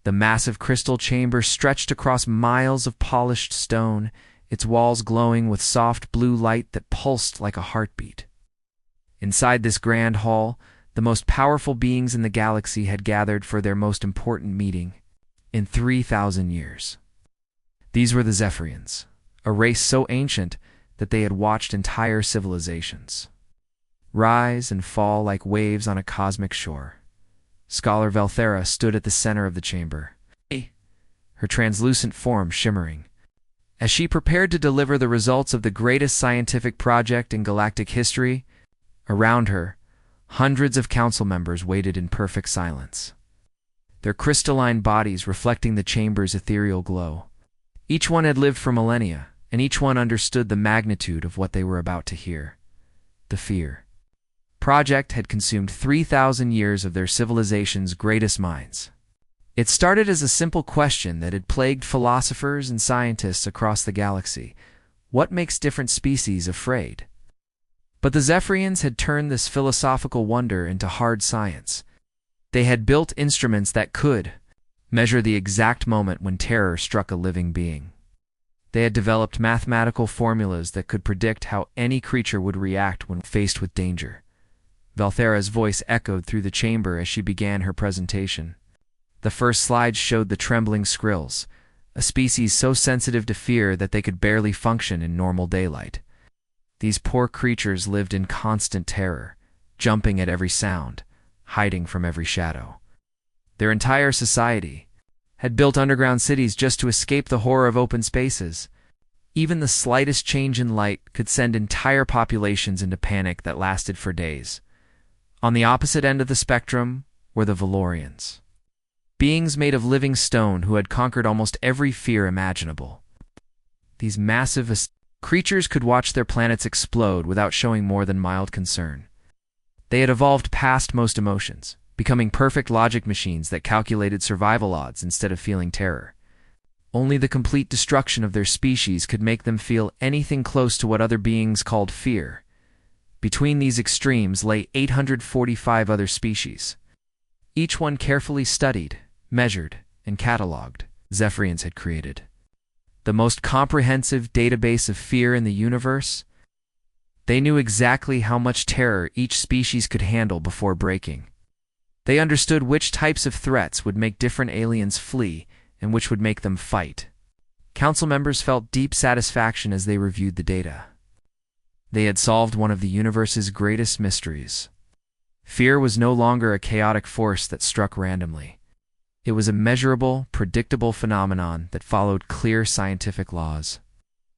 The massive crystal chamber stretched across miles of polished stone, its walls glowing with soft blue light that pulsed like a heartbeat. Inside this grand hall, the most powerful beings in the galaxy had gathered for their most important meeting in 3,000 years. These were the Zephyrians, a race so ancient that they had watched entire civilizations rise and fall like waves on a cosmic shore. Scholar Valthera stood at the center of the chamber, her translucent form shimmering. As she prepared to deliver the results of the greatest scientific project in galactic history, around her, hundreds of council members waited in perfect silence, their crystalline bodies reflecting the chamber's ethereal glow. Each one had lived for millennia, and each one understood the magnitude of what they were about to hear. The fear project had consumed 3,000 years of their civilization's greatest minds. It started as a simple question that had plagued philosophers and scientists across the galaxy: what makes different species afraid? But the Zephyrians had turned this philosophical wonder into hard science. They had built instruments that could measure the exact moment when terror struck a living being. They had developed mathematical formulas that could predict how any creature would react when faced with danger. Valthera's voice echoed through the chamber as she began her presentation. The first slides showed the trembling skrills, a species so sensitive to fear that they could barely function in normal daylight. These poor creatures lived in constant terror, jumping at every sound, hiding from every shadow. Their entire society had built underground cities just to escape the horror of open spaces. Even the slightest change in light could send entire populations into panic that lasted for days. On the opposite end of the spectrum were the Valorians, beings made of living stone who had conquered almost every fear imaginable. These massive creatures could watch their planets explode without showing more than mild concern. They had evolved past most emotions, becoming perfect logic machines that calculated survival odds instead of feeling terror. Only the complete destruction of their species could make them feel anything close to what other beings called fear. Between these extremes lay 845 other species, each one carefully studied, measured, and catalogued. Zephyrians had created the most comprehensive database of fear in the universe. They knew exactly how much terror each species could handle before breaking. They understood which types of threats would make different aliens flee and which would make them fight. Council members felt deep satisfaction as they reviewed the data. They had solved one of the universe's greatest mysteries. Fear was no longer a chaotic force that struck randomly. It was a measurable, predictable phenomenon that followed clear scientific laws.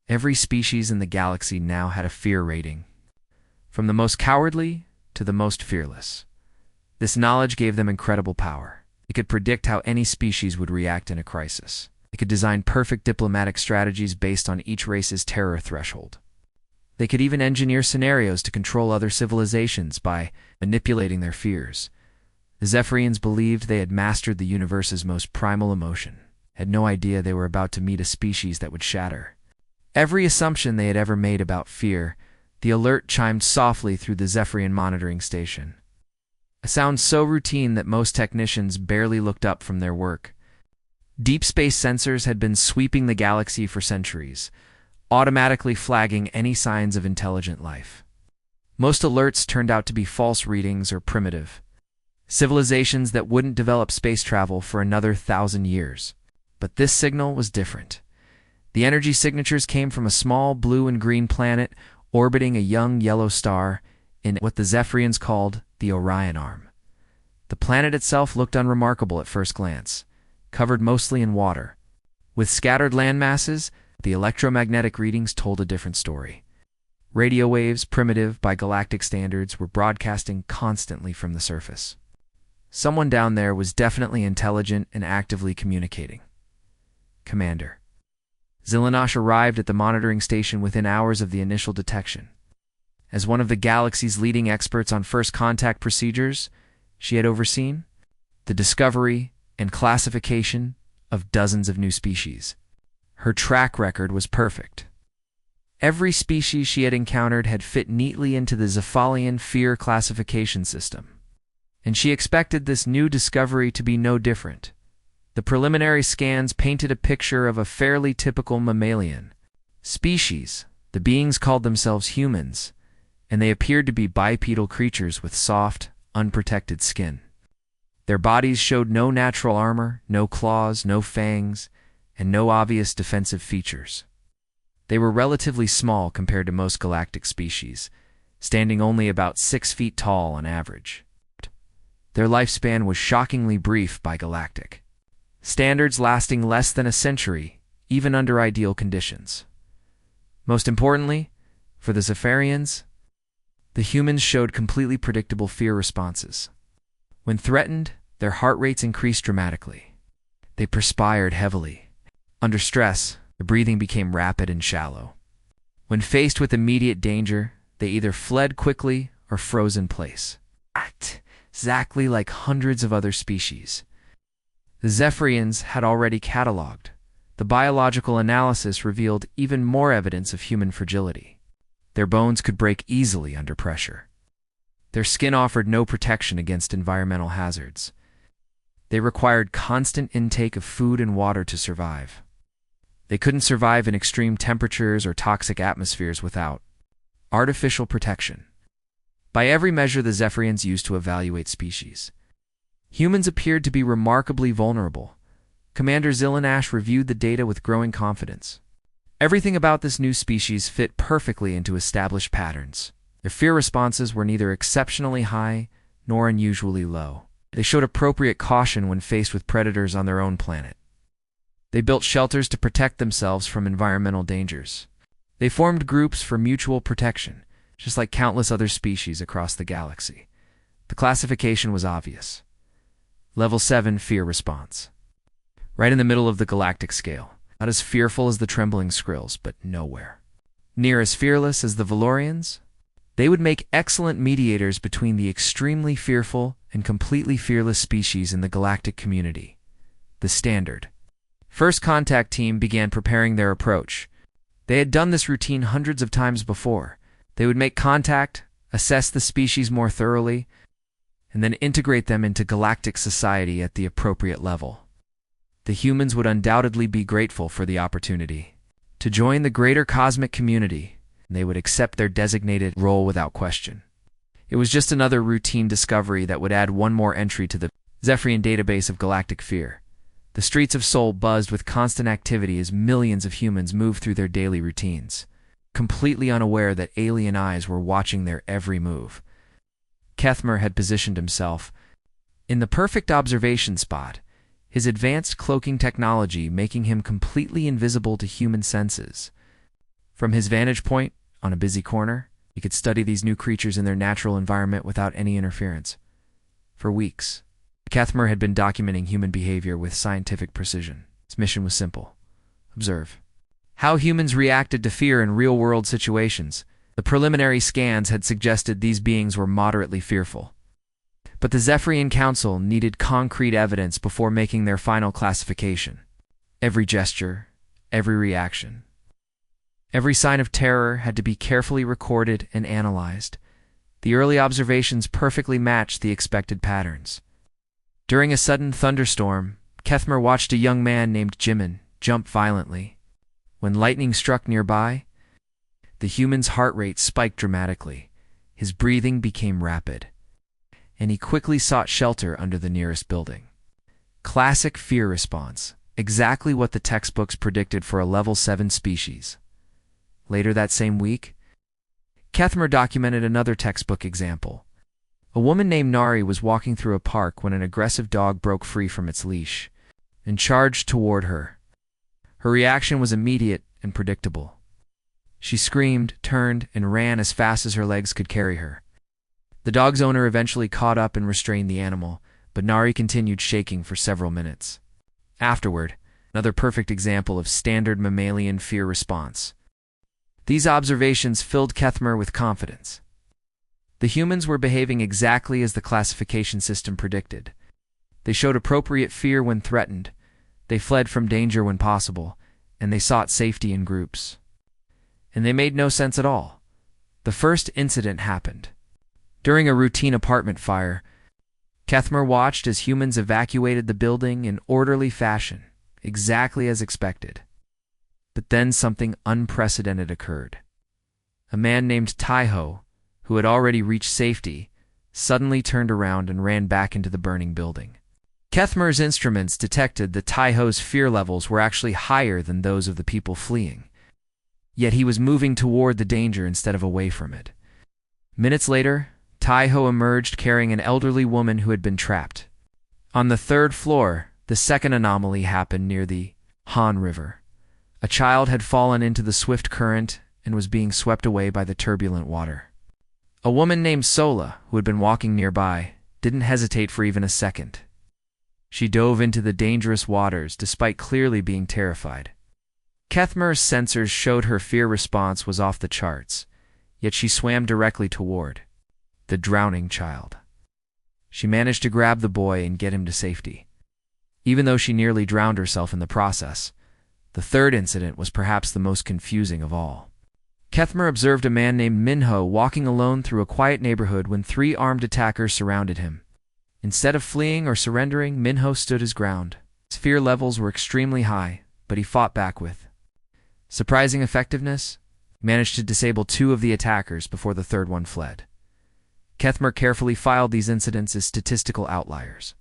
Every species in the galaxy now had a fear rating, from the most cowardly to the most fearless. This knowledge gave them incredible power. It could predict how any species would react in a crisis. It could design perfect diplomatic strategies based on each race's terror threshold. They could even engineer scenarios to control other civilizations by manipulating their fears. The Zephyrians believed they had mastered the universe's most primal emotion, had no idea they were about to meet a species that would shatter every assumption they had ever made about fear. The alert chimed softly through the Zephyrian monitoring station, a sound so routine that most technicians barely looked up from their work. Deep space sensors had been sweeping the galaxy for centuries, automatically flagging any signs of intelligent life. Most alerts turned out to be false readings or primitive civilizations that wouldn't develop space travel for another 1,000 years. But this signal was different. The energy signatures came from a small blue and green planet orbiting a young yellow star in what the Zephyrians called the Orion Arm. The planet itself looked unremarkable at first glance, covered mostly in water. With scattered landmasses, the electromagnetic readings told a different story. Radio waves, primitive by galactic standards, were broadcasting constantly from the surface. Someone down there was definitely intelligent and actively communicating. Commander. Zilanosh arrived at the monitoring station within hours of the initial detection. As one of the galaxy's leading experts on first contact procedures, she had overseen the discovery and classification of dozens of new species. Her track record was perfect. Every species she had encountered had fit neatly into the Zephalian fear classification system, and she expected this new discovery to be no different. The preliminary scans painted a picture of a fairly typical mammalian species. The beings called themselves humans, and they appeared to be bipedal creatures with soft, unprotected skin. Their bodies showed no natural armor, no claws, no fangs, and no obvious defensive features. They were relatively small compared to most galactic species, standing only about 6 feet tall on average. Their lifespan was shockingly brief by galactic standards, lasting less than a century, even under ideal conditions. Most importantly, for the Zephyrians, the humans showed completely predictable fear responses. When threatened, their heart rates increased dramatically. They perspired heavily. Under stress, their breathing became rapid and shallow. When faced with immediate danger, they either fled quickly or froze in place. Exactly like hundreds of other species. The Zephyrians had already cataloged. The biological analysis revealed even more evidence of human fragility. Their bones could break easily under pressure. Their skin offered no protection against environmental hazards. They required constant intake of food and water to survive. They couldn't survive in extreme temperatures or toxic atmospheres without artificial protection. By every measure the Zephyrians used to evaluate species, humans appeared to be remarkably vulnerable. Commander Zillanash reviewed the data with growing confidence. Everything about this new species fit perfectly into established patterns. Their fear responses were neither exceptionally high nor unusually low. They showed appropriate caution when faced with predators on their own planet. They built shelters to protect themselves from environmental dangers. They formed groups for mutual protection, just like countless other species across the galaxy. The classification was obvious. Level 7 Fear Response. Right in the middle of the galactic scale. Not as fearful as the trembling Skrills, but nowhere near as fearless as the Valorians. They would make excellent mediators between the extremely fearful and completely fearless species in the galactic community. The Standard First Contact Team began preparing their approach. They had done this routine hundreds of times before. They would make contact, assess the species more thoroughly, and then integrate them into galactic society at the appropriate level. The humans would undoubtedly be grateful for the opportunity to join the greater cosmic community, and they would accept their designated role without question. It was just another routine discovery that would add one more entry to the Zephyrian database of galactic fear. The streets of Sol buzzed with constant activity as millions of humans moved through their daily routines, completely unaware that alien eyes were watching their every move. Kethmer had positioned himself in the perfect observation spot, his advanced cloaking technology making him completely invisible to human senses. From his vantage point, on a busy corner, he could study these new creatures in their natural environment without any interference. For weeks, Kethmer had been documenting human behavior with scientific precision. His mission was simple: observe how humans reacted to fear in real-world situations. The preliminary scans had suggested these beings were moderately fearful. But the Zephyrian Council needed concrete evidence before making their final classification. Every gesture, every reaction, every sign of terror had to be carefully recorded and analyzed. The early observations perfectly matched the expected patterns. During a sudden thunderstorm, Kethmer watched a young man named Jimin jump violently. When lightning struck nearby, the human's heart rate spiked dramatically. His breathing became rapid, and he quickly sought shelter under the nearest building. Classic fear response, exactly what the textbooks predicted for a level 7 species. Later that same week, Kethmer documented another textbook example. A woman named Nari was walking through a park when an aggressive dog broke free from its leash and charged toward her. Her reaction was immediate and predictable. She screamed, turned, and ran as fast as her legs could carry her. The dog's owner eventually caught up and restrained the animal, but Nari continued shaking for several minutes. Afterward, another perfect example of standard mammalian fear response. These observations filled Kethmer with confidence. The humans were behaving exactly as the classification system predicted. They showed appropriate fear when threatened, they fled from danger when possible, and they sought safety in groups. And they made no sense at all. The first incident happened during a routine apartment fire. Kethmer watched as humans evacuated the building in orderly fashion, exactly as expected. But then something unprecedented occurred. A man named Taiho, who had already reached safety, suddenly turned around and ran back into the burning building. Kethmer's instruments detected that Taiho's fear levels were actually higher than those of the people fleeing. Yet he was moving toward the danger instead of away from it. Minutes later, Taiho emerged carrying an elderly woman who had been trapped. On the third floor, the second anomaly happened near the Han River. A child had fallen into the swift current and was being swept away by the turbulent water. A woman named Sola, who had been walking nearby, didn't hesitate for even a second. She dove into the dangerous waters despite clearly being terrified. Kethmer's sensors showed her fear response was off the charts, yet she swam directly toward the drowning child. She managed to grab the boy and get him to safety. Even though she nearly drowned herself in the process, the third incident was perhaps the most confusing of all. Kethmer observed a man named Minho walking alone through a quiet neighborhood when 3 armed attackers surrounded him. Instead of fleeing or surrendering, Minho stood his ground. His fear levels were extremely high, but he fought back with surprising effectiveness, managed to disable 2 of the attackers before the third one fled. Kethmer carefully filed these incidents as statistical outliers,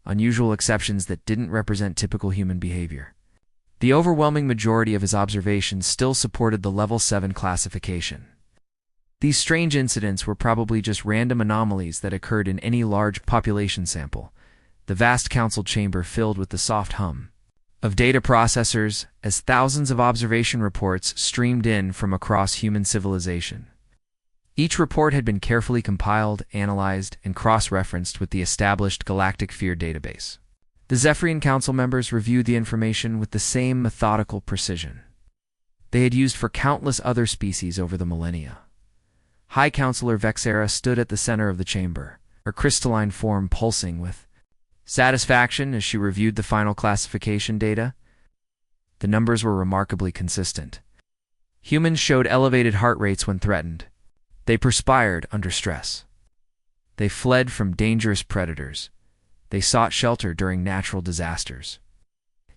unusual exceptions that didn't represent typical human behavior. The overwhelming majority of his observations still supported the Level 7 classification. These strange incidents were probably just random anomalies that occurred in any large population sample, the vast council chamber filled with the soft hum of data processors as thousands of observation reports streamed in from across human civilization. Each report had been carefully compiled, analyzed, and cross-referenced with the established Galactic Fear database. The Zephyrian Council members reviewed the information with the same methodical precision they had used for countless other species over the millennia. High Counselor Vexera stood at the center of the chamber, her crystalline form pulsing with satisfaction as she reviewed the final classification data. The numbers were remarkably consistent. Humans showed elevated heart rates when threatened. They perspired under stress. They fled from dangerous predators. They sought shelter during natural disasters.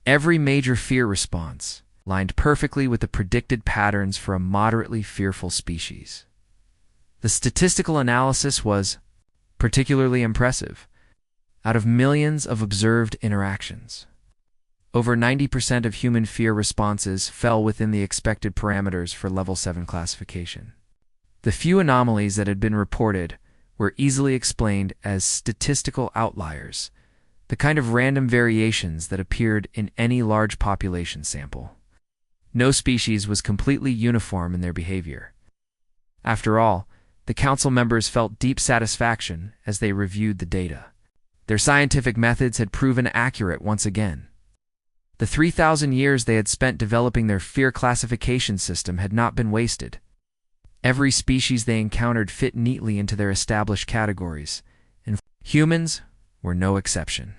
Every major fear response lined perfectly with the predicted patterns for a moderately fearful species. The statistical analysis was particularly impressive. Out of millions of observed interactions, over 90% of human fear responses fell within the expected parameters for Level 7 classification. The few anomalies that had been reported were easily explained as statistical outliers, the kind of random variations that appeared in any large population sample. No species was completely uniform in their behavior. After all, the council members felt deep satisfaction as they reviewed the data. Their scientific methods had proven accurate once again. The 3,000 years they had spent developing their fear classification system had not been wasted. Every species they encountered fit neatly into their established categories, and humans were no exception.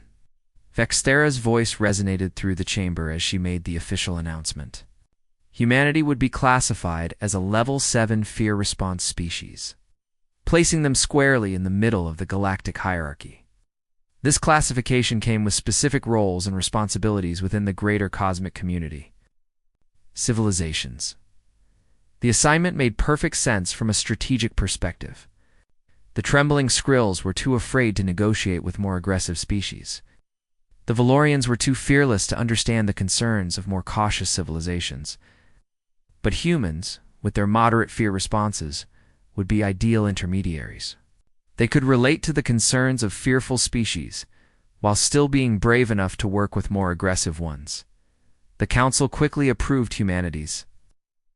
Vextera's voice resonated through the chamber as she made the official announcement. Humanity would be classified as a Level 7 fear response species, placing them squarely in the middle of the galactic hierarchy. This classification came with specific roles and responsibilities within the greater cosmic community. Civilizations. The assignment made perfect sense from a strategic perspective. The trembling Skrills were too afraid to negotiate with more aggressive species. The Valorians were too fearless to understand the concerns of more cautious civilizations. But humans, with their moderate fear responses, would be ideal intermediaries. They could relate to the concerns of fearful species, while still being brave enough to work with more aggressive ones. The Council quickly approved humanity's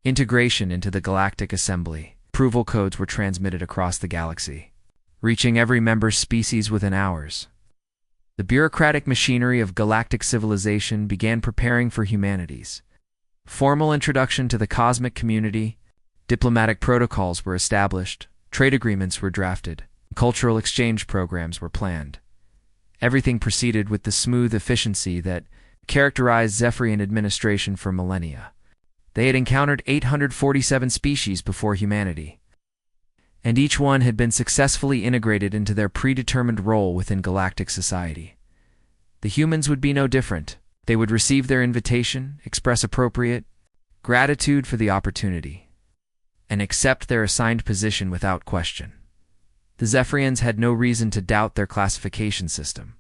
integration into the Galactic Assembly. Approval codes were transmitted across the galaxy, reaching every member species within hours. The bureaucratic machinery of galactic civilization began preparing for humanity's formal introduction to the cosmic community. Diplomatic protocols were established, trade agreements were drafted, cultural exchange programs were planned. Everything proceeded with the smooth efficiency that characterized Zephyrian administration for millennia. They had encountered 847 species before humanity. and each one had been successfully integrated into their predetermined role within galactic society. The humans would be no different. They would receive their invitation, express appropriate gratitude for the opportunity, and accept their assigned position without question. The Zephyrians had no reason to doubt their classification system.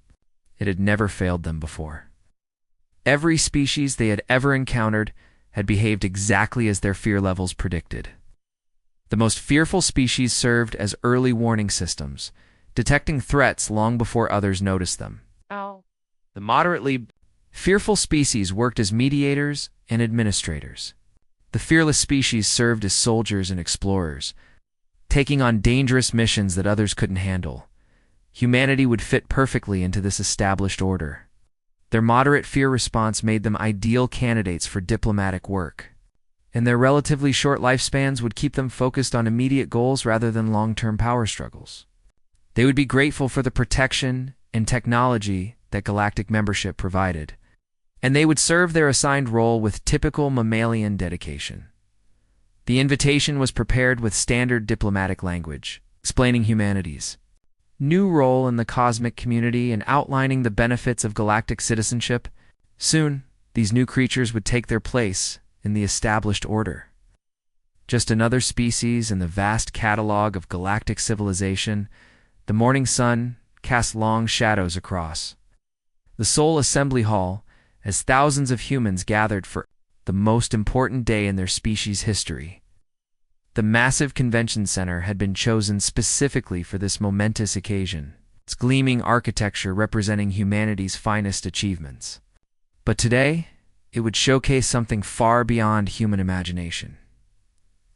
It had never failed them before. Every species they had ever encountered had behaved exactly as their fear levels predicted. The most fearful species served as early warning systems, detecting threats long before others noticed them. Ow. The moderately fearful species worked as mediators and administrators. The fearless species served as soldiers and explorers, taking on dangerous missions that others couldn't handle. Humanity would fit perfectly into this established order. Their moderate fear response made them ideal candidates for diplomatic work, and their relatively short lifespans would keep them focused on immediate goals rather than long-term power struggles. They would be grateful for the protection and technology that galactic membership provided, and they would serve their assigned role with typical mammalian dedication. The invitation was prepared with standard diplomatic language, explaining humanity's new role in the cosmic community and outlining the benefits of galactic citizenship. Soon, these new creatures would take their place in the established order. Just another species in the vast catalog of galactic civilization, the morning sun cast long shadows across the Sol Assembly Hall as thousands of humans gathered for the most important day in their species' history. The massive convention center had been chosen specifically for this momentous occasion, its gleaming architecture representing humanity's finest achievements. But today, it would showcase something far beyond human imagination.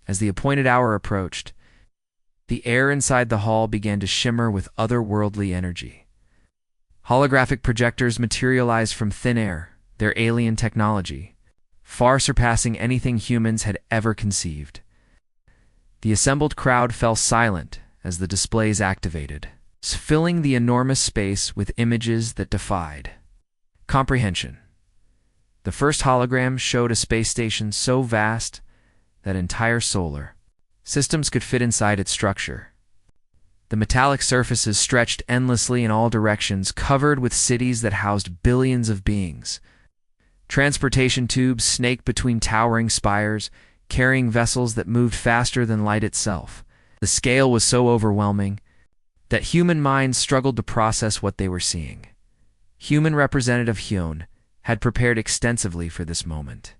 As the appointed hour approached, the air inside the hall began to shimmer with otherworldly energy. Holographic projectors materialized from thin air, their alien technology, far surpassing anything humans had ever conceived. The assembled crowd fell silent as the displays activated, filling the enormous space with images that defied comprehension. The first hologram showed a space station so vast that entire solar systems could fit inside its structure. The metallic surfaces stretched endlessly in all directions, covered with cities that housed billions of beings. Transportation tubes snaked between towering spires, carrying vessels that moved faster than light itself. The scale was so overwhelming that human minds struggled to process what they were seeing. Human Representative Hyun had prepared extensively for this moment.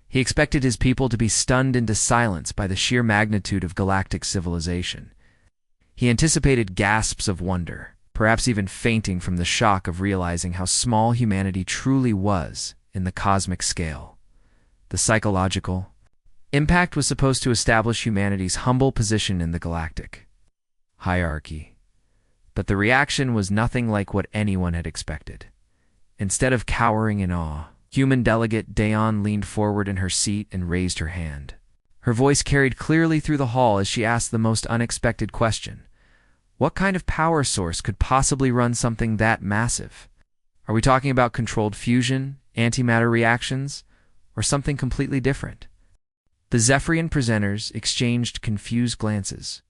He expected his people to be stunned into silence by the sheer magnitude of galactic civilization. He anticipated gasps of wonder, perhaps even fainting from the shock of realizing how small humanity truly was in the cosmic scale. The psychological impact was supposed to establish humanity's humble position in the galactic hierarchy. But the reaction was nothing like what anyone had expected. Instead of cowering in awe, human delegate Daeon leaned forward in her seat and raised her hand. Her voice carried clearly through the hall as she asked the most unexpected question. What kind of power source could possibly run something that massive? Are we talking about controlled fusion, antimatter reactions, or something completely different? The Zephyrian presenters exchanged confused glances.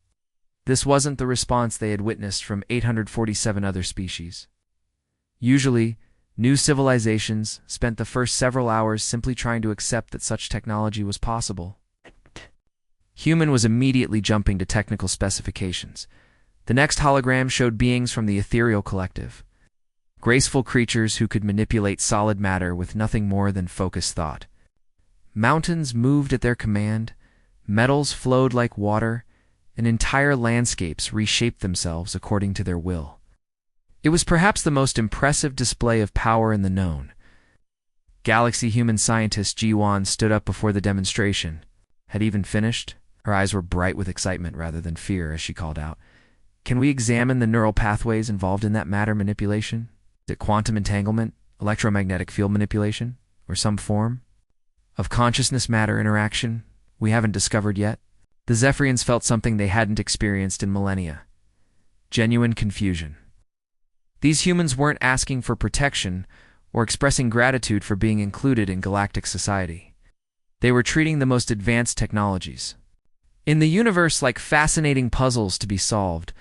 This wasn't the response they had witnessed from 847 other species. Usually, new civilizations spent the first several hours simply trying to accept that such technology was possible. Human was immediately jumping to technical specifications. The next hologram showed beings from the ethereal collective, graceful creatures who could manipulate solid matter with nothing more than focused thought. Mountains moved at their command, metals flowed like water, and entire landscapes reshaped themselves according to their will. It was perhaps the most impressive display of power in the known. Galaxy human scientist Ji-Wan stood up before the demonstration. Had even finished? Her eyes were bright with excitement rather than fear as she called out, "Can we examine the neural pathways involved in that matter manipulation? Is it quantum entanglement, electromagnetic field manipulation, or some form of consciousness-matter interaction we haven't discovered yet?" The Zephyrians felt something they hadn't experienced in millennia. Genuine confusion. These humans weren't asking for protection or expressing gratitude for being included in galactic society. They were treating the most advanced technologies, In the universe like fascinating puzzles to be solved,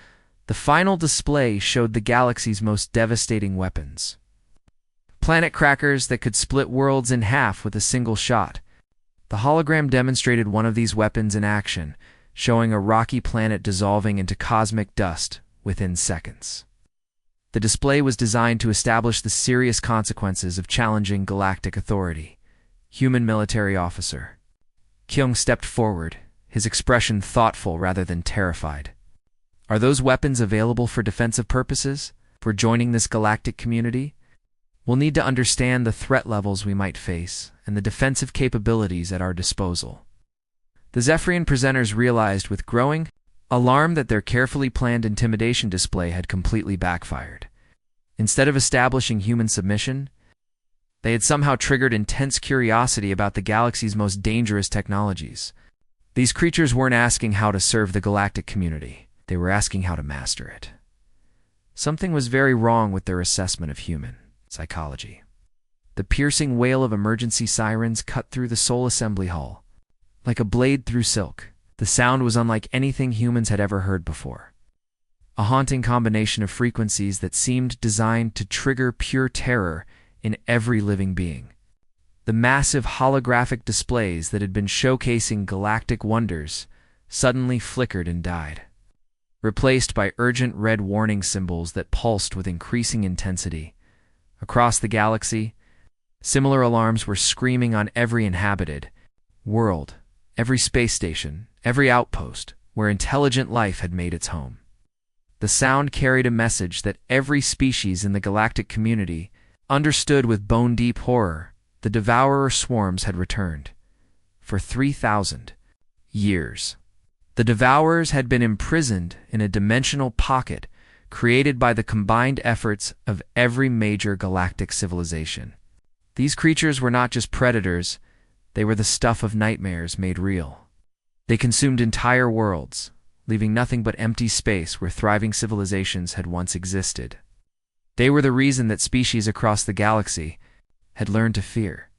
the final display showed the galaxy's most devastating weapons. Planet crackers that could split worlds in half with a single shot. The hologram demonstrated one of these weapons in action, showing a rocky planet dissolving into cosmic dust within seconds. The display was designed to establish the serious consequences of challenging galactic authority. Human military officer. Kyung stepped forward, his expression thoughtful rather than terrified. Are those weapons available for defensive purposes? For joining this galactic community? We'll need to understand the threat levels we might face and the defensive capabilities at our disposal. The Zephyrian presenters realized with growing alarm that their carefully planned intimidation display had completely backfired. Instead of establishing human submission, they had somehow triggered intense curiosity about the galaxy's most dangerous technologies. These creatures weren't asking how to serve the galactic community. They were asking how to master it. Something was very wrong with their assessment of human psychology. The piercing wail of emergency sirens cut through the Soul Assembly Hall. Like a blade through silk, the sound was unlike anything humans had ever heard before. A haunting combination of frequencies that seemed designed to trigger pure terror in every living being. The massive holographic displays that had been showcasing galactic wonders suddenly flickered and died, replaced by urgent red warning symbols that pulsed with increasing intensity. Across the galaxy, similar alarms were screaming on every inhabited world, every space station, every outpost where intelligent life had made its home. The sound carried a message that every species in the galactic community understood with bone-deep horror. The devourer swarms had returned. For 3,000 years, the devourers had been imprisoned in a dimensional pocket created by the combined efforts of every major galactic civilization. These creatures were not just predators, they were the stuff of nightmares made real. They consumed entire worlds, leaving nothing but empty space where thriving civilizations had once existed. They were the reason that species across the galaxy had learned to fear.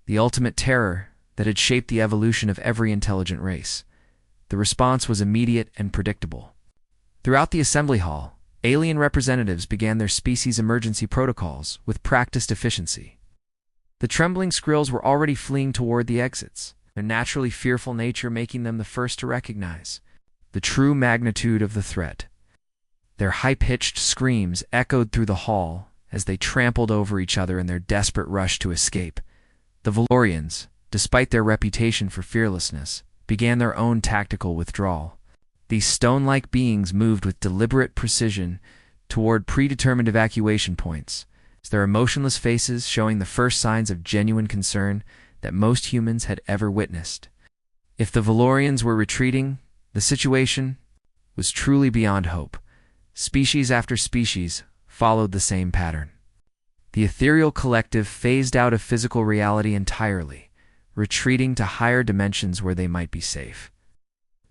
The ultimate terror that had shaped the evolution of every intelligent race. The response was immediate and predictable. Throughout the assembly hall, alien representatives began their species emergency protocols with practiced efficiency. The trembling Skrills were already fleeing toward the exits, their naturally fearful nature making them the first to recognize the true magnitude of the threat. Their high-pitched screams echoed through the hall as they trampled over each other in their desperate rush to escape. The Valorians, despite their reputation for fearlessness, began their own tactical withdrawal. These stone-like beings moved with deliberate precision toward predetermined evacuation points, their emotionless faces showing the first signs of genuine concern that most humans had ever witnessed. If the Valorians were retreating, the situation was truly beyond hope. Species after species followed the same pattern. The ethereal collective phased out of physical reality entirely, retreating to higher dimensions where they might be safe.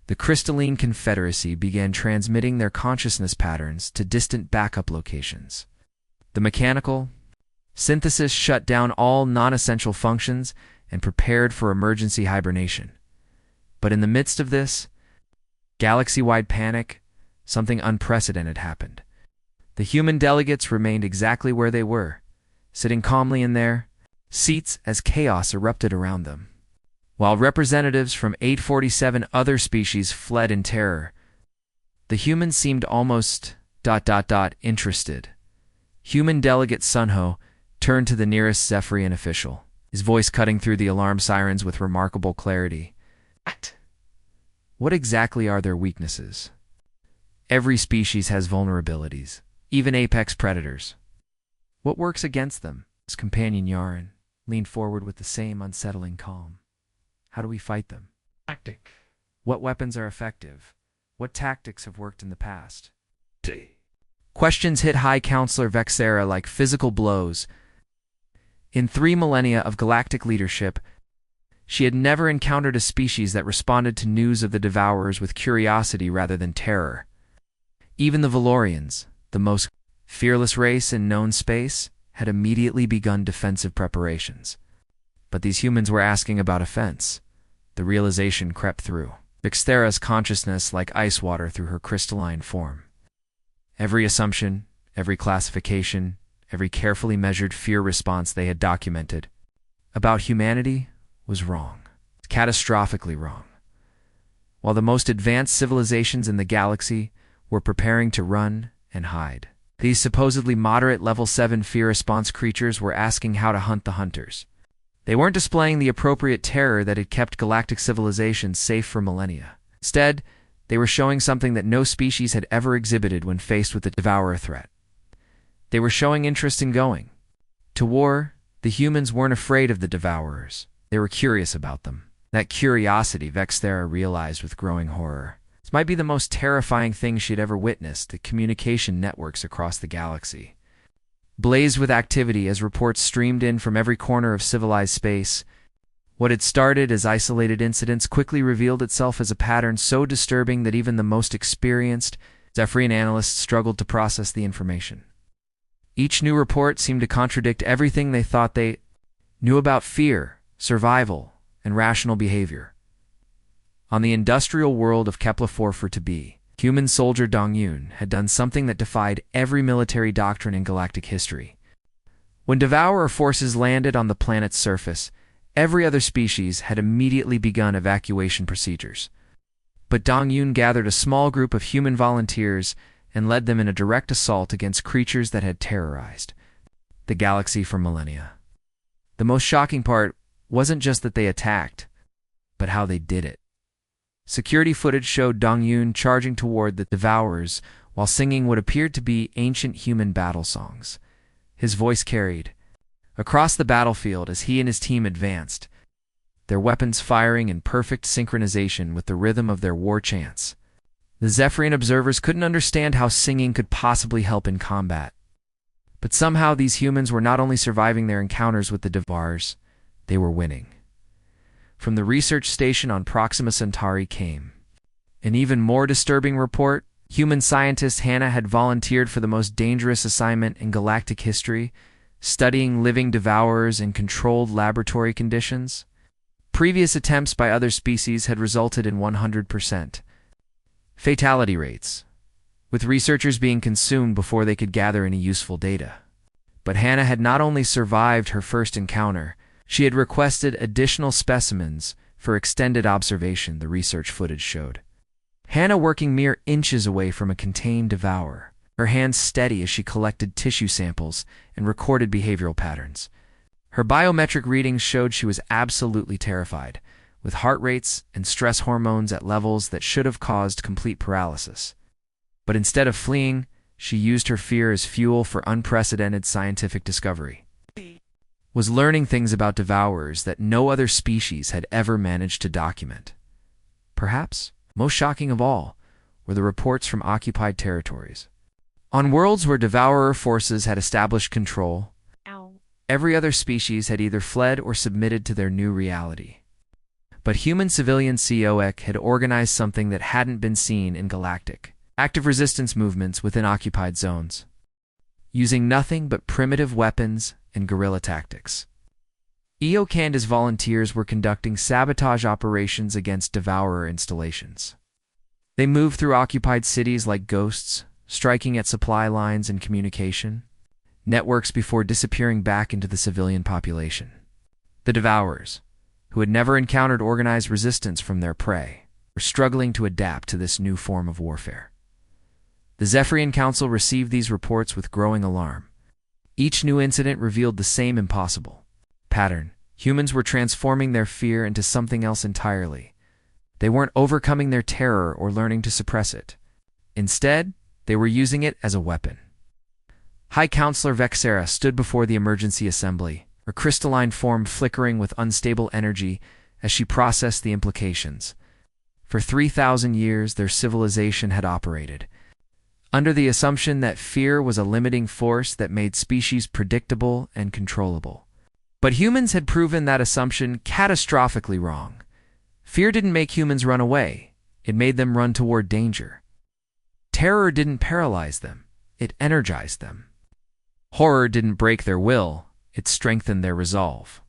The crystalline confederacy began transmitting their consciousness patterns to distant backup locations. The mechanical synthesis shut down all non-essential functions and prepared for emergency hibernation. But in the midst of this galaxy-wide panic, something unprecedented happened. The human delegates remained exactly where they were, sitting calmly in their seats as chaos erupted around them. While representatives from 847 other species fled in terror, the humans seemed almost ... interested. Human delegate Sunho turned to the nearest Zephyrian official, his voice cutting through the alarm sirens with remarkable clarity. What exactly are their weaknesses? Every species has vulnerabilities, even apex predators. What works against them? His companion Yaren leaned forward with the same unsettling calm. How do we fight them? Tactic. What weapons are effective? What tactics have worked in the past? Questions hit High Counselor Vexera like physical blows. In 3 millennia of galactic leadership, she had never encountered a species that responded to news of the Devourers with curiosity rather than terror. Even the Valorians, the most fearless race in known space, had immediately begun defensive preparations. But these humans were asking about offense. The realization crept through. Vexthera's consciousness like ice water through her crystalline form. Every assumption, every classification, every carefully measured fear response they had documented about humanity was wrong, catastrophically wrong. While the most advanced civilizations in the galaxy were preparing to run and hide, these supposedly moderate level 7 fear response creatures were asking how to hunt the hunters. They weren't displaying the appropriate terror that had kept galactic civilizations safe for millennia. Instead, they were showing something that no species had ever exhibited when faced with the devourer threat. They were showing interest in going to war. The humans weren't afraid of the devourers. They were curious about them. That curiosity, Vexthera realized with growing horror. This might be the most terrifying thing she'd ever witnessed, the communication networks across the galaxy blazed with activity as reports streamed in from every corner of civilized space. What had started as isolated incidents quickly revealed itself as a pattern so disturbing that even the most experienced Zephyrian analysts struggled to process the information. Each new report seemed to contradict everything they thought they knew about fear, survival, and rational behavior. On the industrial world of Kepler-4 to be, human soldier Dong-Yun had done something that defied every military doctrine in galactic history. When devourer forces landed on the planet's surface, every other species had immediately begun evacuation procedures. But Dong-Yun gathered a small group of human volunteers and led them in a direct assault against creatures that had terrorized the galaxy for millennia. The most shocking part wasn't just that they attacked, but how they did it. Security footage showed Dong-Yun charging toward the devourers while singing what appeared to be ancient human battle songs. His voice carried across the battlefield as he and his team advanced, their weapons firing in perfect synchronization with the rhythm of their war chants. The Zephyrian observers couldn't understand how singing could possibly help in combat. But somehow these humans were not only surviving their encounters with the devourers, they were winning. From the research station on Proxima Centauri came an even more disturbing report. Human scientist Hannah had volunteered for the most dangerous assignment in galactic history, studying living devourers in controlled laboratory conditions. Previous attempts by other species had resulted in 100% fatality rates, with researchers being consumed before they could gather any useful data. But Hannah had not only survived her first encounter, she had requested additional specimens for extended observation, the research footage showed. Hannah working mere inches away from a contained devourer, her hands steady as she collected tissue samples and recorded behavioral patterns. Her biometric readings showed she was absolutely terrified, with heart rates and stress hormones at levels that should have caused complete paralysis. But instead of fleeing, she used her fear as fuel for unprecedented scientific discovery. Was learning things about devourers that no other species had ever managed to document. Perhaps, most shocking of all, were the reports from occupied territories. On worlds where devourer forces had established control, every other species had either fled or submitted to their new reality. But human civilian COEC had organized something that hadn't been seen in galactic active resistance movements within occupied zones, using nothing but primitive weapons and guerrilla tactics. Canda's volunteers were conducting sabotage operations against devourer installations. They moved through occupied cities like ghosts, striking at supply lines and communication networks before disappearing back into the civilian population. The devourers, who had never encountered organized resistance from their prey, were struggling to adapt to this new form of warfare. The Zephyrian Council received these reports with growing alarm. Each new incident revealed the same impossible pattern. Humans were transforming their fear into something else entirely. They weren't overcoming their terror or learning to suppress it. Instead, they were using it as a weapon. High Counselor Vexthera stood before the emergency assembly, her crystalline form flickering with unstable energy as she processed the implications. For 3,000 years, their civilization had operated under the assumption that fear was a limiting force that made species predictable and controllable. But humans had proven that assumption catastrophically wrong. Fear didn't make humans run away. It made them run toward danger. Terror didn't paralyze them. It energized them. Horror didn't break their will. It strengthened their resolve.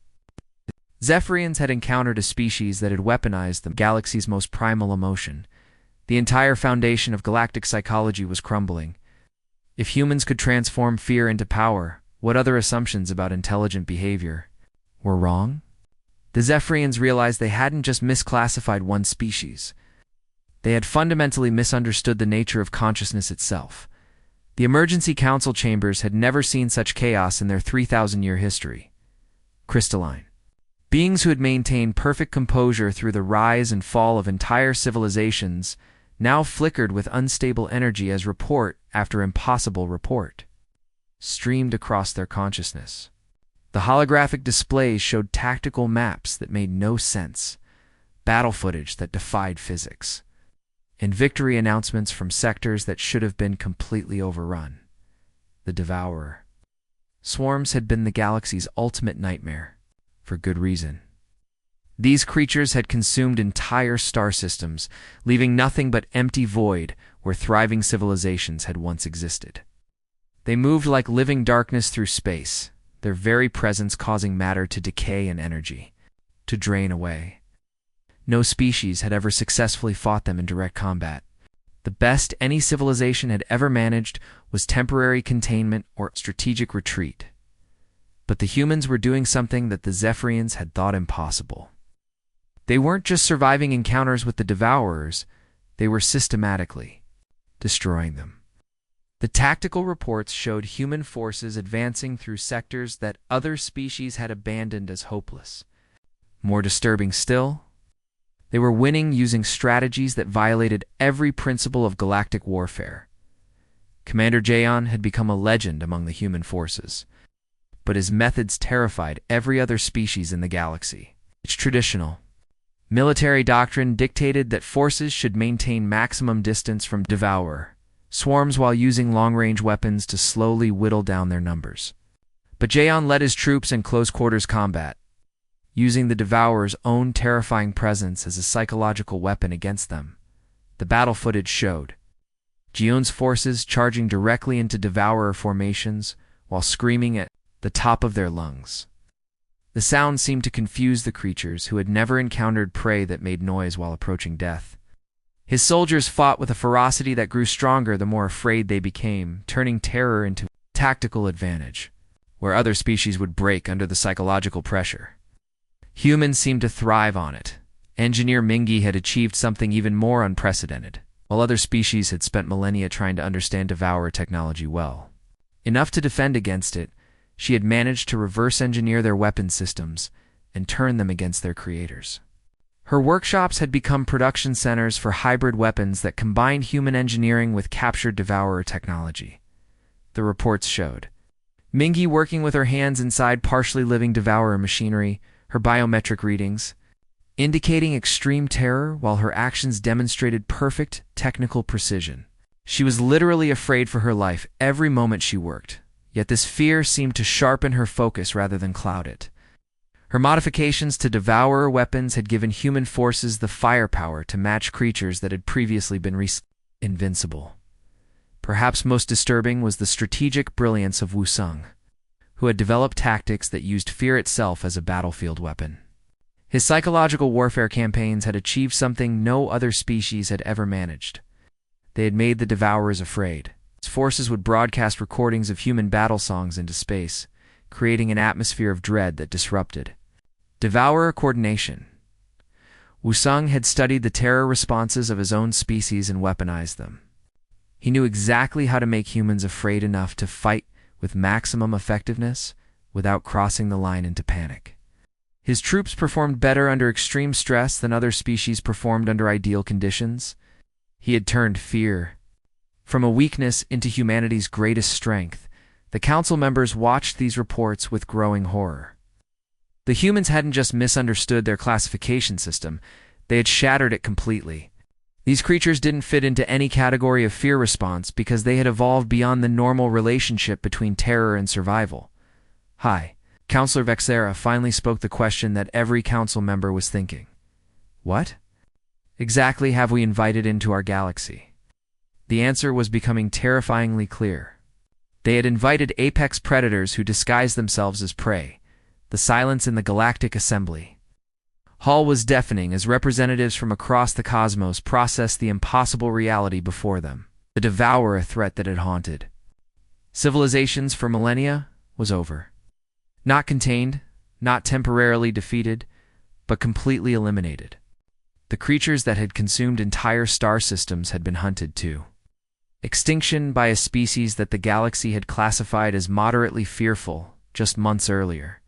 Zephyrians had encountered a species that had weaponized the galaxy's most primal emotion. The entire foundation of galactic psychology was crumbling. If humans could transform fear into power, what other assumptions about intelligent behavior were wrong? The Zephyrians realized they hadn't just misclassified one species. They had fundamentally misunderstood the nature of consciousness itself. The emergency council chambers had never seen such chaos in their 3,000-year history. Crystalline. Beings who had maintained perfect composure through the rise and fall of entire civilizations now flickered with unstable energy as report after impossible report streamed across their consciousness. The holographic displays showed tactical maps that made no sense, battle footage that defied physics, and victory announcements from sectors that should have been completely overrun. The Devourer. Swarms had been the galaxy's ultimate nightmare, for good reason. These creatures had consumed entire star systems, leaving nothing but empty void where thriving civilizations had once existed. They moved like living darkness through space, their very presence causing matter to decay and energy to drain away. No species had ever successfully fought them in direct combat. The best any civilization had ever managed was temporary containment or strategic retreat. But the humans were doing something that the Zephyrians had thought impossible. They weren't just surviving encounters with the Devourers, they were systematically destroying them. The tactical reports showed human forces advancing through sectors that other species had abandoned as hopeless. More disturbing still, they were winning using strategies that violated every principle of galactic warfare. Commander Jaeon had become a legend among the human forces, but his methods terrified every other species in the galaxy. Its traditional military doctrine dictated that forces should maintain maximum distance from Devourer swarms while using long-range weapons to slowly whittle down their numbers. But Jaeon led his troops in close-quarters combat, using the Devourer's own terrifying presence as a psychological weapon against them. The battle footage showed Jaeon's forces charging directly into Devourer formations while screaming at the top of their lungs. The sound seemed to confuse the creatures who had never encountered prey that made noise while approaching death. His soldiers fought with a ferocity that grew stronger the more afraid they became, turning terror into tactical advantage, where other species would break under the psychological pressure. Humans seemed to thrive on it. Engineer Mingi had achieved something even more unprecedented, while other species had spent millennia trying to understand Devourer technology well. Enough to defend against it, she had managed to reverse engineer their weapon systems and turn them against their creators. Her workshops had become production centers for hybrid weapons that combined human engineering with captured Devourer technology. The reports showed Mingi working with her hands inside partially living Devourer machinery, her biometric readings indicating extreme terror while her actions demonstrated perfect technical precision. She was literally afraid for her life every moment she worked, yet this fear seemed to sharpen her focus rather than cloud it. Her modifications to Devourer weapons had given human forces the firepower to match creatures that had previously been invincible. Perhaps most disturbing was the strategic brilliance of Wusung, who had developed tactics that used fear itself as a battlefield weapon. His psychological warfare campaigns had achieved something no other species had ever managed. They had made the Devourers afraid. His forces would broadcast recordings of human battle songs into space, creating an atmosphere of dread that disrupted Devourer coordination. Wusung had studied the terror responses of his own species and weaponized them. He knew exactly how to make humans afraid enough to fight with maximum effectiveness without crossing the line into panic. His troops performed better under extreme stress than other species performed under ideal conditions. He had turned fear from a weakness into humanity's greatest strength. The council members watched these reports with growing horror. The humans hadn't just misunderstood their classification system, they had shattered it completely. These creatures didn't fit into any category of fear response because they had evolved beyond the normal relationship between terror and survival. Hi, Counselor Vexera finally spoke the question that every council member was thinking. What exactly have we invited into our galaxy? The answer was becoming terrifyingly clear. They had invited apex predators who disguised themselves as prey, the silence in the Galactic Assembly. Hall was deafening as representatives from across the cosmos processed the impossible reality before them, the devourer threat that had haunted civilizations for millennia was over. Not contained, not temporarily defeated, but completely eliminated. The creatures that had consumed entire star systems had been hunted too. Extinction by a species that the galaxy had classified as moderately fearful just months earlier.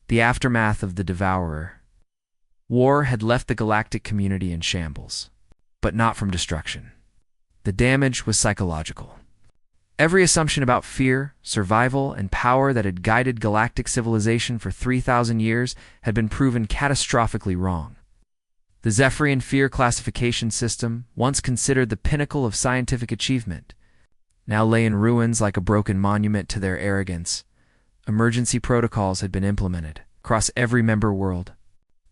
The aftermath of the devourer. War had left the galactic community in shambles, but not from destruction. The damage was psychological. Every assumption about fear, survival, and power that had guided galactic civilization for 3,000 years had been proven catastrophically wrong. The Zephyrian fear classification system, once considered the pinnacle of scientific achievement, now lay in ruins like a broken monument to their arrogance. Emergency protocols had been implemented across every member world.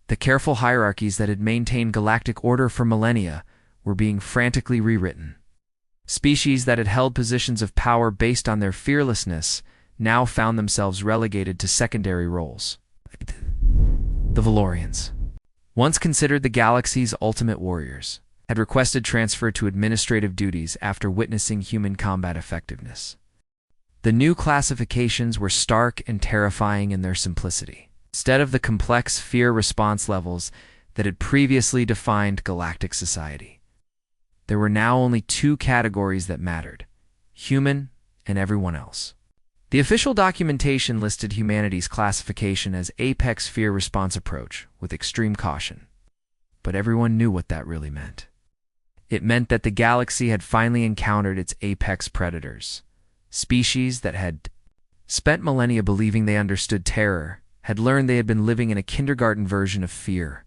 The careful hierarchies that had maintained galactic order for millennia were being frantically rewritten. Species that had held positions of power based on their fearlessness now found themselves relegated to secondary roles. The Valorians, once considered the galaxy's ultimate warriors, had requested transfer to administrative duties after witnessing human combat effectiveness. The new classifications were stark and terrifying in their simplicity. Instead of the complex fear response levels that had previously defined galactic society, there were now only two categories that mattered: human and everyone else. The official documentation listed humanity's classification as Apex Fear Response Approach with extreme caution. But everyone knew what that really meant. It meant that the galaxy had finally encountered its apex predators. Species that had spent millennia believing they understood terror had learned they had been living in a kindergarten version of fear.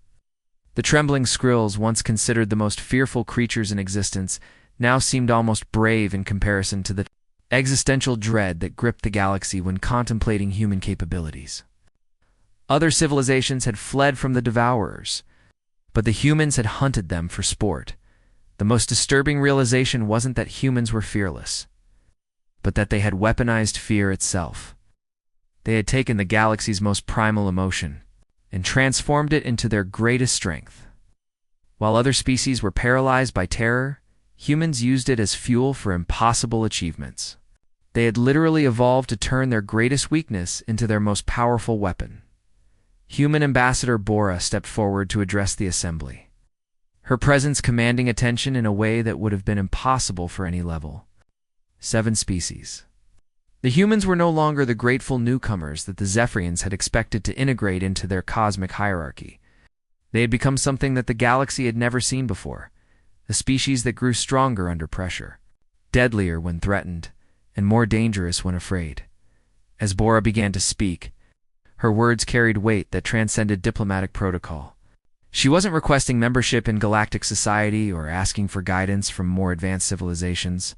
The trembling skrills, once considered the most fearful creatures in existence, now seemed almost brave in comparison to the existential dread that gripped the galaxy when contemplating human capabilities. Other civilizations had fled from the devourers, but the humans had hunted them for sport. The most disturbing realization wasn't that humans were fearless, but that they had weaponized fear itself. They had taken the galaxy's most primal emotion and transformed it into their greatest strength. While other species were paralyzed by terror, humans used it as fuel for impossible achievements. They had literally evolved to turn their greatest weakness into their most powerful weapon. Human Ambassador Bora stepped forward to address the assembly, her presence commanding attention in a way that would have been impossible for any level. 7 species. The humans were no longer the grateful newcomers that the Zephyrians had expected to integrate into their cosmic hierarchy. They had become something that the galaxy had never seen before, a species that grew stronger under pressure, deadlier when threatened, and more dangerous when afraid. As Bora began to speak, her words carried weight that transcended diplomatic protocol. She wasn't requesting membership in galactic society or asking for guidance from more advanced civilizations.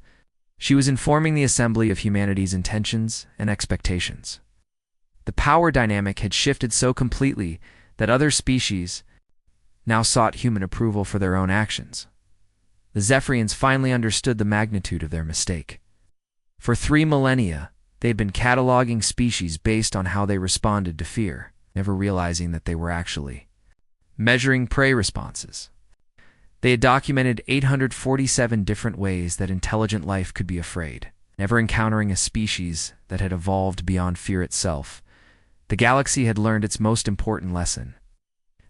She was informing the assembly of humanity's intentions and expectations. The power dynamic had shifted so completely that other species now sought human approval for their own actions. The Zephyrians finally understood the magnitude of their mistake. For 3 millennia, they had been cataloging species based on how they responded to fear, never realizing that they were actually measuring prey responses. They had documented 847 different ways that intelligent life could be afraid, never encountering a species that had evolved beyond fear itself. The galaxy had learned its most important lesson.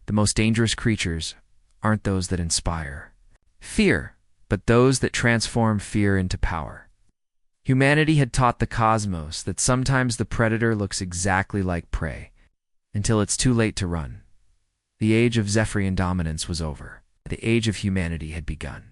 The most dangerous creatures aren't those that inspire fear, but those that transform fear into power. Humanity had taught the cosmos that sometimes the predator looks exactly like prey, until it's too late to run. The age of Zephyrian dominance was over. The age of humanity had begun.